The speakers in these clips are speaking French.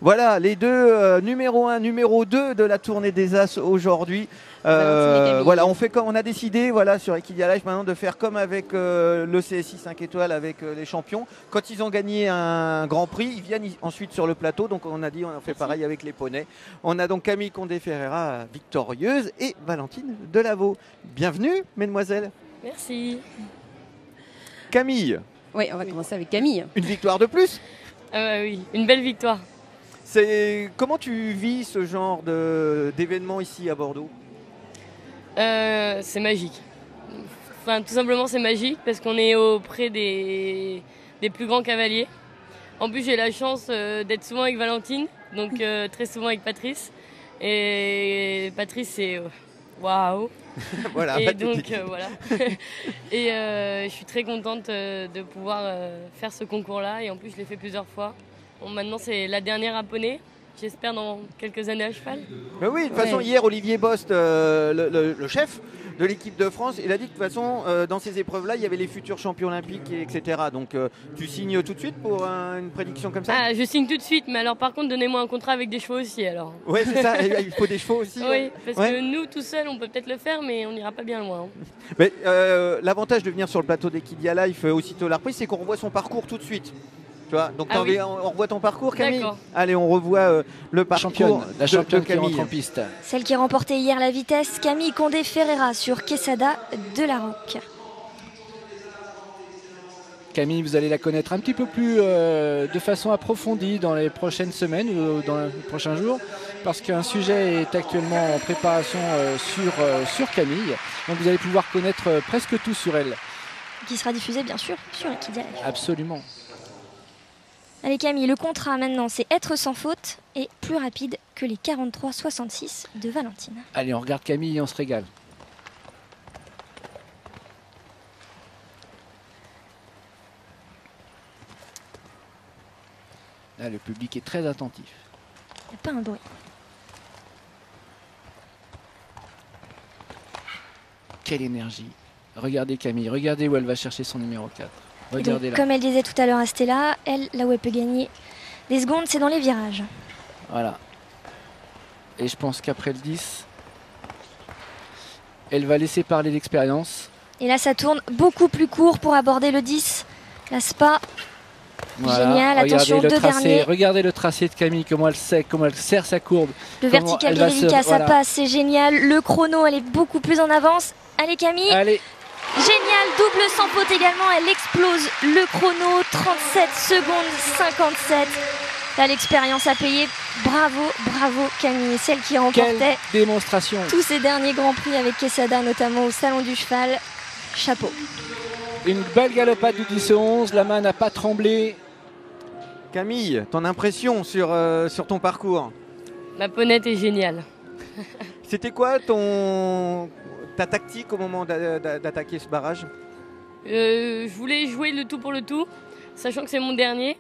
Voilà, les deux numéro 1, numéro 2 de la tournée des As aujourd'hui. Voilà, on a décidé sur Equidia Life maintenant de faire comme avec le CSI 5 étoiles avec les champions. Quand ils ont gagné un grand prix, ils viennent ensuite sur le plateau. Donc on a dit on fait pareil avec les poneys. On a donc Camille Condé-Ferreira victorieuse et Valentine Delaveau. Bienvenue mesdemoiselles. Merci. Camille. Oui, on va commencer avec Camille. Une victoire de plus. Oui, une belle victoire. Comment tu vis ce genre d'événement ici à Bordeaux? C'est magique. Enfin, tout simplement, c'est magique parce qu'on est auprès des plus grands cavaliers. En plus, j'ai la chance d'être souvent avec Valentine, donc très souvent avec Patrice. Et Patrice, c'est waouh! Voilà, et donc, voilà. Et je suis très contente de pouvoir faire ce concours-là. Et en plus, je l'ai fait plusieurs fois. Bon, maintenant, c'est la dernière à poney. J'espère dans quelques années à cheval. Mais oui, de toute façon, hier, Olivier Bost, le chef de l'équipe de France, il a dit que de toute façon, dans ces épreuves-là, il y avait les futurs champions olympiques, etc. Donc, tu signes tout de suite pour une prédiction comme ça? Ah, je signe tout de suite, mais alors par contre, donnez-moi un contrat avec des chevaux aussi, alors. Oui, c'est ça, il faut des chevaux aussi. Oui, parce que nous, tout seuls, on peut peut-être le faire, mais on n'ira pas bien loin. Mais l'avantage de venir sur le plateau d'Equidia Life aussitôt la reprise, c'est qu'on revoit son parcours tout de suite. Tu vois, donc on revoit ton parcours, Camille. Allez, on revoit le parcours la championne de Camille. qui rentre en piste. Celle qui remportait hier la vitesse, Camille Condé-Ferreira sur Quesada de la Roque. Camille, vous allez la connaître un petit peu plus de façon approfondie dans les prochaines semaines ou dans les prochains jours, parce qu'un sujet est actuellement en préparation sur Camille. Donc vous allez pouvoir connaître presque tout sur elle. Qui sera diffusé bien sûr sur Equidia Life. Absolument. Allez Camille, le contrat maintenant c'est être sans faute et plus rapide que les 43,66 de Valentine. Allez, on regarde Camille et on se régale. Là, le public est très attentif. Il n'y a pas un bruit. Quelle énergie. Regardez Camille, regardez où elle va chercher son numéro 4. Regardez donc, là. comme elle disait tout à l'heure à Stella, elle, là où elle peut gagner des secondes, c'est dans les virages. Voilà. Et je pense qu'après le 10, elle va laisser parler l'expérience. Et là, ça tourne beaucoup plus court pour aborder le 10. La Spa. Voilà. Génial, attention, deux derniers. Regardez le tracé de Camille, comment elle sait, comment elle serre sa courbe. Le vertical de Lévica, ça passe, c'est génial. Le chrono, elle est beaucoup plus en avance. Allez Camille. Allez. Génial, double sans faute également, elle explose le chrono, 37 secondes 57. Là, l'expérience à payer. Bravo, bravo Camille, celle qui remportait démonstration. Tous ces derniers grands prix avec Quesada, notamment au Salon du Cheval. Chapeau. Une belle galopade du 10-11, la main n'a pas tremblé. Camille, ton impression sur ton parcours? Ma ponette est géniale. C'était quoi ta tactique au moment d'attaquer ce barrage? Je voulais jouer le tout pour le tout, sachant que c'est mon dernier.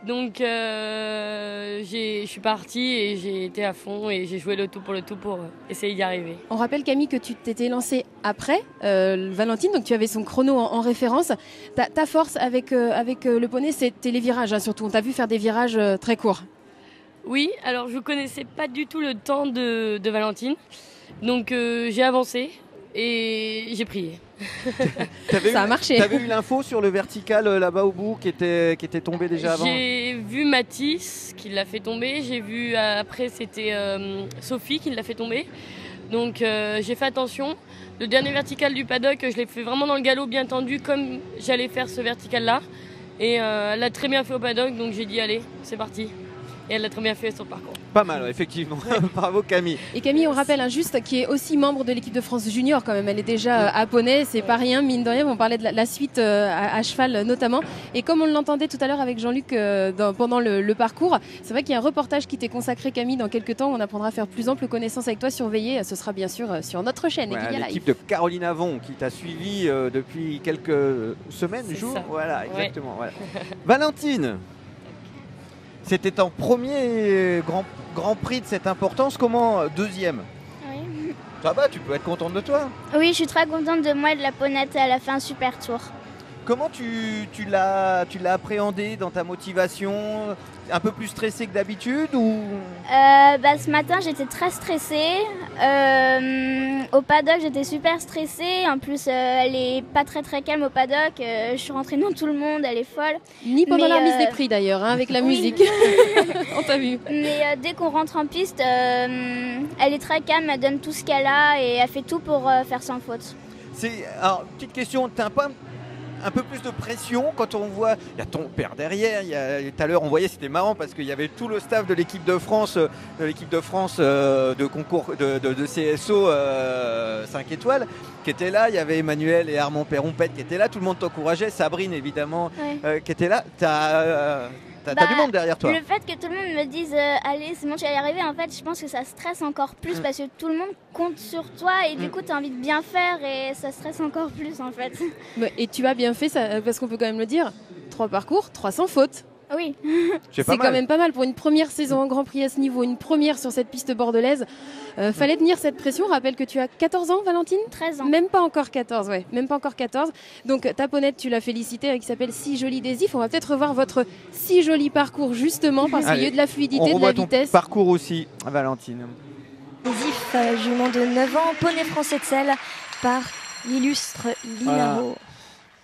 Donc je suis partie et j'ai été à fond et j'ai joué le tout pour essayer d'y arriver. On rappelle Camille que tu t'étais lancée après Valentine, donc tu avais son chrono en référence. Ta force avec le poney, c'était les virages, hein, surtout. On t'a vu faire des virages très courts. Oui, alors je ne connaissais pas du tout le temps de Valentine. Donc j'ai avancé et j'ai prié. Ça a marché. Tu avais eu l'info sur le vertical là-bas au bout qui était tombé déjà avant? J'ai vu Mathis qui l'a fait tomber. J'ai vu après c'était Sophie qui l'a fait tomber. Donc j'ai fait attention. Le dernier vertical du paddock, je l'ai fait vraiment dans le galop bien tendu comme j'allais faire ce vertical-là. Et elle l'a très bien fait au paddock, donc j'ai dit allez, c'est parti. Et elle l'a très bien fait sur le parcours. Pas mal, effectivement. Bravo Camille. Et Camille, on rappelle juste qui est aussi membre de l'équipe de France junior quand même. Elle est déjà à poney, c'est pas rien, mine de rien. On parlait de la suite à cheval notamment. Et comme on l'entendait tout à l'heure avec Jean-Luc pendant le parcours, c'est vrai qu'il y a un reportage qui t'est consacré Camille dans quelques temps. On apprendra à faire plus ample connaissance avec toi, surveiller. Ce sera bien sûr sur notre chaîne. L'équipe de Caroline Avon qui t'a suivi depuis quelques semaines, jours. Ça. Voilà, exactement. Ouais. Voilà. Valentine. C'était ton premier grand prix de cette importance. Comment deuxième? Oui. Ça va, tu peux être contente de toi? Oui, je suis très contente de moi et de la ponette. Elle a fait un super tour. Comment tu l'as appréhendé dans ta motivation? Un peu plus stressé que d'habitude ou... Ce matin j'étais très stressée. Au paddock j'étais super stressée. En plus elle est pas très très calme au paddock. Je suis rentrée dans tout le monde, elle est folle. Ni pendant la remise des prix d'ailleurs, hein, avec la musique. On t'a vu. Mais dès qu'on rentre en piste, elle est très calme, elle donne tout ce qu'elle a et elle fait tout pour faire sans faute. Alors, petite question, t'as pas un peu plus de pression quand on voit, il y a ton père derrière, tout à l'heure on voyait, c'était marrant parce qu'il y avait tout le staff de l'équipe de France de concours de CSO 5 étoiles qui était là, il y avait Emmanuel et Armand Perrompette qui étaient là, tout le monde t'encourageait, Sabrine évidemment qui était là, t'as du monde derrière toi. Le fait que tout le monde me dise allez c'est bon tu vas y arriver, en fait je pense que ça stresse encore plus parce que tout le monde compte sur toi et du coup tu as envie de bien faire et ça stresse encore plus en fait. Et tu as bien fait ça, parce qu'on peut quand même le dire, 3 parcours, 300 fautes. Oui. C'est quand même pas mal pour une première saison en Grand Prix à ce niveau, une première sur cette piste bordelaise. Fallait tenir cette pression. Rappelle que tu as 14 ans, Valentine ? 13 ans. Même pas encore 14, ouais. Même pas encore 14. Donc ta ponette, tu l'as félicitée, qui s'appelle Si Joli Désif. On va peut-être revoir votre si joli parcours justement, parce qu'il y a eu de la fluidité, de la vitesse. Ton parcours aussi, Valentine. Désif, jument de 9 ans, poney français de selle par l'illustre Linaro. Voilà.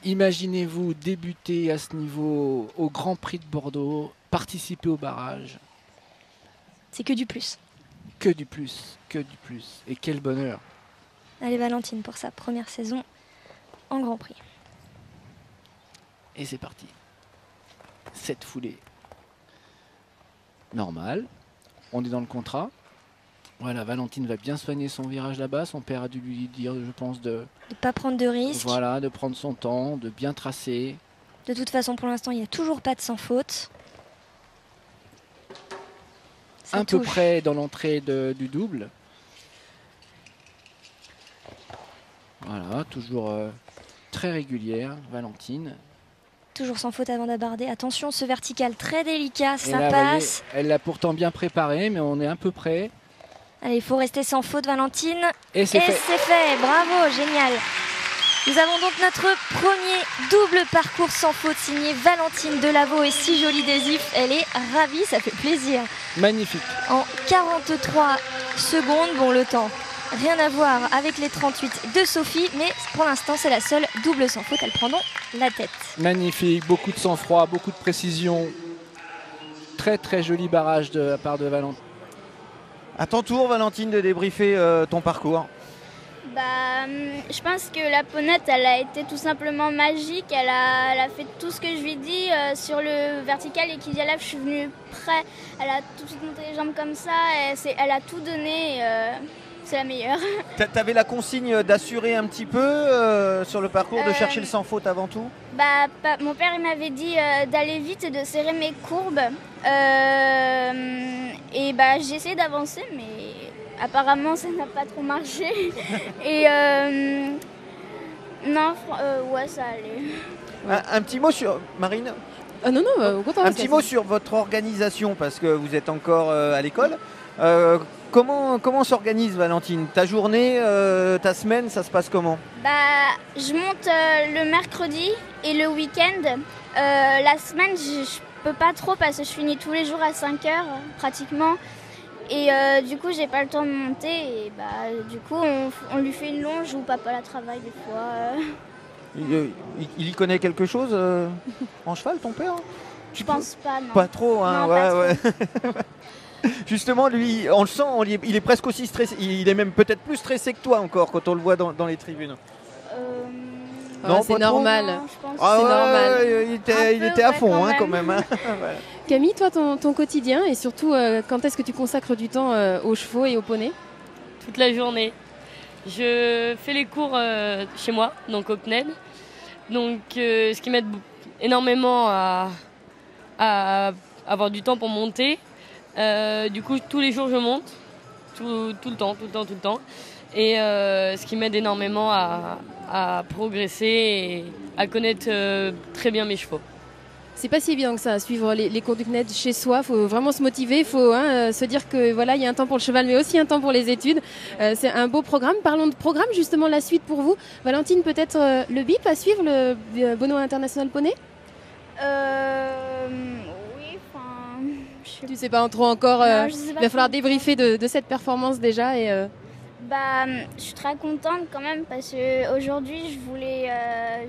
Imaginez-vous débuter à ce niveau au Grand Prix de Bordeaux, participer au barrage. C'est que du plus. Que du plus, que du plus. Et quel bonheur. Allez Valentine pour sa première saison en Grand Prix. Et c'est parti. Cette foulée. Normal. On est dans le contrat. Voilà, Valentine va bien soigner son virage là-bas. Son père a dû lui dire, je pense, de ne pas prendre de risques. Voilà, de prendre son temps, de bien tracer. De toute façon, pour l'instant, il n'y a toujours pas de sans faute. Ça un touche. peu près dans l'entrée du double. Voilà, toujours très régulière, Valentine. Toujours sans faute avant d'aborder. Attention, ce vertical très délicat, ça là, passe. Voyez, elle l'a pourtant bien préparé, mais on est un peu près. Allez, il faut rester sans faute, Valentine. Et c'est fait. Bravo, génial. Nous avons donc notre premier double parcours sans faute signé Valentine Delaveau et Si Joli Désif. Elle est ravie, ça fait plaisir. Magnifique. En 43 secondes, bon le temps, rien à voir avec les 38 de Sophie, mais pour l'instant c'est la seule double sans faute, elle prend donc la tête. Magnifique, beaucoup de sang-froid, beaucoup de précision. Très très joli barrage de la part de Valentine. À ton tour, Valentine, de débriefer ton parcours. Je pense que la ponette, elle a été tout simplement magique. Elle a fait tout ce que je lui ai dit sur le vertical et qu'il y a là, je suis venue près. Elle a tout de suite monté les jambes comme ça. Elle a tout donné. C'est la meilleure. T'avais la consigne d'assurer un petit peu sur le parcours, de chercher le sans faute avant tout? Mon père il m'avait dit d'aller vite et de serrer mes courbes. J'ai essayé d'avancer, mais apparemment ça n'a pas trop marché. Et ouais, ça allait. Un petit mot sur Marine. Non, au contraire. Un petit mot sur votre organisation, parce que vous êtes encore à l'école. Comment s'organise, Valentine? Ta journée, ta semaine, ça se passe comment? Je monte le mercredi et le week-end. La semaine, je peux pas trop parce que je finis tous les jours à 5h pratiquement. Et du coup, j'ai pas le temps de monter. Et du coup, on lui fait une longe où papa la travaille des fois. Il y connaît quelque chose en cheval, ton père? Je pense pas, non. Pas trop, hein? Non, pas trop. Ouais. Justement, lui, on le sent, il est presque aussi stressé. Il est même peut-être plus stressé que toi encore quand on le voit dans les tribunes. Non, c'est normal. Non, je pense c'est normal. Il était à fond quand même. Hein. Voilà. Camille, toi, ton quotidien et surtout, quand est-ce que tu consacres du temps aux chevaux et aux poneys? Toute la journée. Je fais les cours chez moi, donc au CNED. Donc, ce qui m'aide énormément à avoir du temps pour monter. Du coup, tous les jours, je monte. Tout le temps. Et ce qui m'aide énormément à progresser et à connaître très bien mes chevaux. C'est pas si évident que ça, suivre les cours du CNED chez soi. Il faut vraiment se motiver, il faut se dire que voilà, il y a un temps pour le cheval, mais aussi un temps pour les études. C'est un beau programme. Parlons de programme, justement, la suite pour vous. Valentine, peut-être le BIP à suivre, le Benoît International Poney? Oui, enfin... Tu sais pas trop encore. Non, je sais pas il va falloir trop. débriefer de cette performance déjà. Et, Bah, je suis très contente quand même parce qu'aujourd'hui, je voulais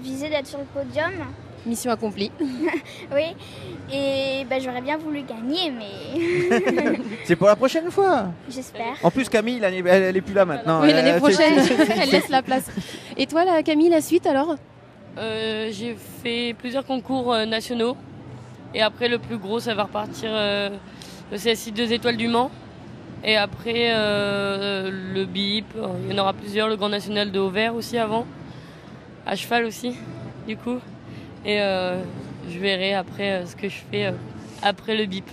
viser d'être sur le podium. mission accomplie. Oui, et bah, j'aurais bien voulu gagner, mais C'est pour la prochaine fois. j'espère. En plus, Camille, elle est plus là maintenant. Oui, l'année prochaine, c'est- elle laisse la place. Et toi, là, Camille, la suite alors? J'ai fait plusieurs concours nationaux. Et après, le plus gros, ça va repartir le CSI 2 étoiles du Mans. Et après, le BIP, il y en aura plusieurs. Le Grand National de Auvers aussi avant. À cheval aussi, du coup. Et je verrai après ce que je fais après le BIP.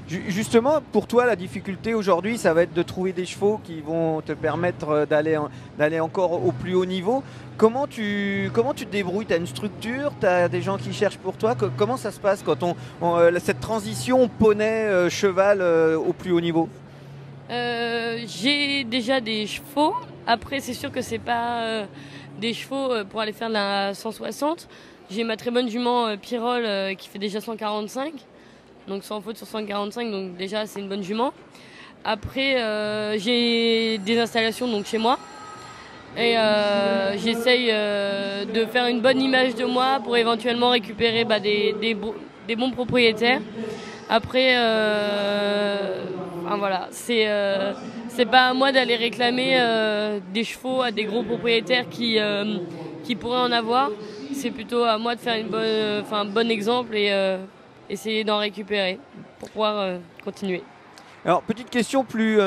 Justement, pour toi, la difficulté aujourd'hui, ça va être de trouver des chevaux qui vont te permettre d'aller encore au plus haut niveau. Comment tu te débrouilles? Tu as une structure? Tu as des gens qui cherchent pour toi? Comment ça se passe quand cette transition poney-cheval au plus haut niveau? J'ai déjà des chevaux. Après, c'est sûr que c'est pas des chevaux pour aller faire de la 160. J'ai ma très bonne jument Pirol qui fait déjà 145. Donc sans faute sur 145, donc déjà c'est une bonne jument. Après j'ai des installations donc chez moi. Et j'essaye de faire une bonne image de moi pour éventuellement récupérer des bons propriétaires. Après, voilà, c'est pas à moi d'aller réclamer des chevaux à des gros propriétaires qui pourraient en avoir. C'est plutôt à moi de faire un bon exemple et essayer d'en récupérer pour pouvoir continuer. Alors, petite question plus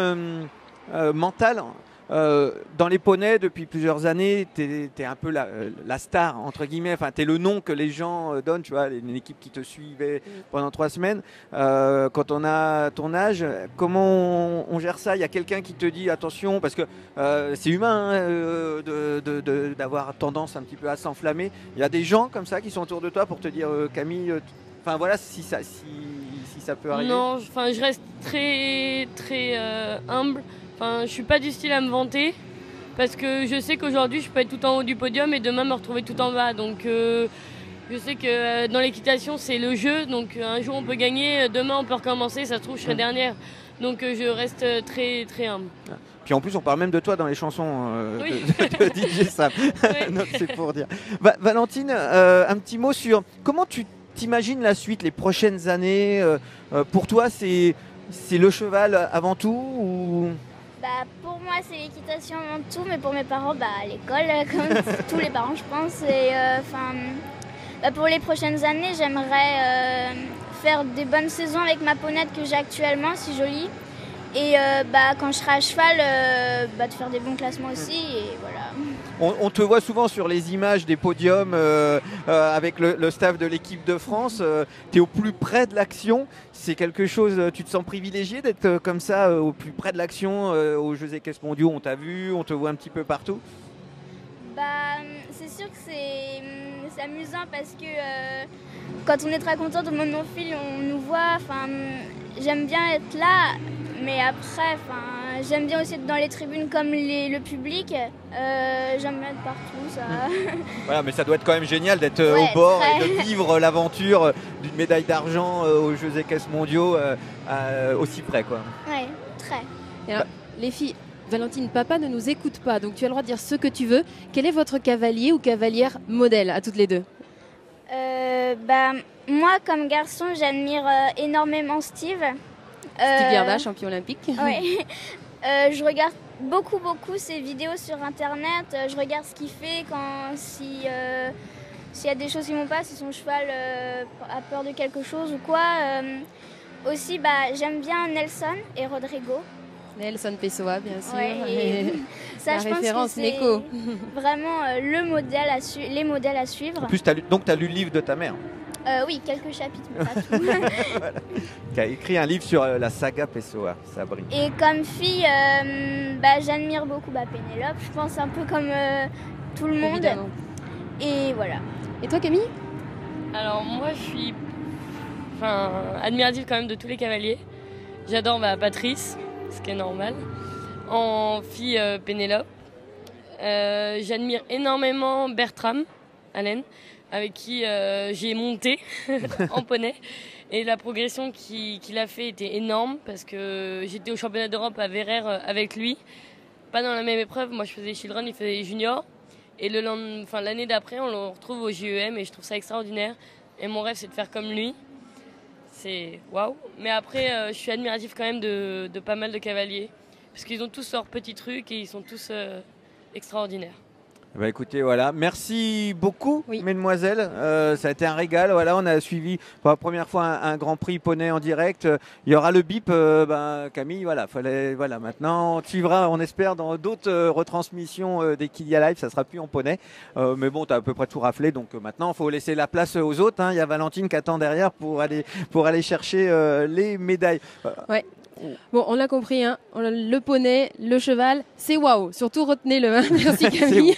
mentale. Dans les poneys, depuis plusieurs années, tu es un peu la star, entre guillemets. Enfin, tu es le nom que les gens donnent, tu vois, une équipe qui te suivait pendant 3 semaines. Quand on a ton âge, comment on gère ça? Il y a quelqu'un qui te dit attention, parce que c'est humain d'avoir tendance un petit peu à s'enflammer. Il y a des gens comme ça qui sont autour de toi pour te dire Camille, enfin voilà, si ça peut arriver. Non, je reste très très humble. Enfin, je suis pas du style à me vanter parce que je sais qu'aujourd'hui je peux être tout en haut du podium et demain me retrouver tout en bas. Donc je sais que dans l'équitation c'est le jeu. Donc un jour on peut gagner, demain on peut recommencer. Ça se trouve je serai dernière. Donc je reste très très humble. Puis en plus on parle même de toi dans les chansons Oui. de DJ Sam. Ouais. Donc c'est pour dire. Valentine, un petit mot sur comment tu t'imagines la suite, les prochaines années. Pour toi c'est le cheval avant tout ou... Bah, pour moi, c'est l'équitation avant tout, mais pour mes parents, à l'école, comme tous les parents, je pense. Et pour les prochaines années, j'aimerais faire des bonnes saisons avec ma ponette que j'ai actuellement, si jolie. Et quand je serai à cheval, de faire des bons classements aussi. Et voilà. On te voit souvent sur les images des podiums avec le staff de l'équipe de France. Tu es au plus près de l'action. C'est quelque chose, tu te sens privilégié d'être comme ça au plus près de l'action aux Jeux équestres mondiaux? On t'a vu, on te voit un petit peu partout. C'est sûr que c'est amusant parce que quand on est très content au monofile, on nous voit. J'aime bien être là. Mais après, j'aime bien aussi être dans les tribunes comme le public. J'aime bien être partout, ça. Voilà, mais ça doit être quand même génial d'être Ouais, au bord très. et de vivre l'aventure d'une médaille d'argent aux Jeux équestres mondiaux aussi près, quoi. Ouais, très. Et alors, les filles, Valentine, papa ne nous écoute pas, donc tu as le droit de dire ce que tu veux. Quel est votre cavalier ou cavalière modèle à toutes les deux? Moi, comme garçon, j'admire énormément Steve. Steve Garda, champion olympique. Ouais. Je regarde beaucoup ses vidéos sur internet. Je regarde ce qu'il fait s'il y a des choses qui vont pas, si son cheval a peur de quelque chose ou quoi. Aussi, j'aime bien Nelson et Rodrigo. Nelson Pessoa, bien sûr. Ouais, Et ça, la je pense référence que c'est Neko. vraiment les modèles à suivre. En plus, tu as lu le livre de ta mère, Oui, quelques chapitres, mais pas tout. qui a écrit un livre sur la saga Pessoa, Sabrine. Et comme fille, j'admire beaucoup Pénélope. Je pense un peu comme tout le monde. Évidemment. Et voilà. Et toi, Camille? Alors moi je suis admirative quand même de tous les cavaliers. J'adore Patrice, ce qui est normal. En fille, Pénélope. J'admire énormément Bertram Allen, avec qui j'ai monté en poney. Et la progression qu'il a fait était énorme parce que j'étais au championnat d'Europe à Verrer avec lui. Pas dans la même épreuve, moi je faisais children, il faisait junior. Et l'année d'après, on le retrouve au JEM et je trouve ça extraordinaire. Et mon rêve, c'est de faire comme lui. C'est waouh. Mais après, je suis admiratif quand même de pas mal de cavaliers. Parce qu'ils ont tous leurs petits trucs et ils sont tous extraordinaires. Bah écoutez, voilà, merci beaucoup, mesdemoiselles. Ça a été un régal. Voilà, on a suivi pour la première fois un Grand Prix poney en direct. Il y aura le bip, Camille. Voilà, maintenant on suivra, on espère, dans d'autres retransmissions d'Equidia Live. Ça sera plus en poney, mais bon, t'as à peu près tout raflé. Donc maintenant, il faut laisser la place aux autres. Il y a Valentine qui attend derrière pour aller chercher les médailles. Ouais. Bon, on l'a compris, le poney, le cheval, c'est waouh. Surtout retenez-le. Merci Camille.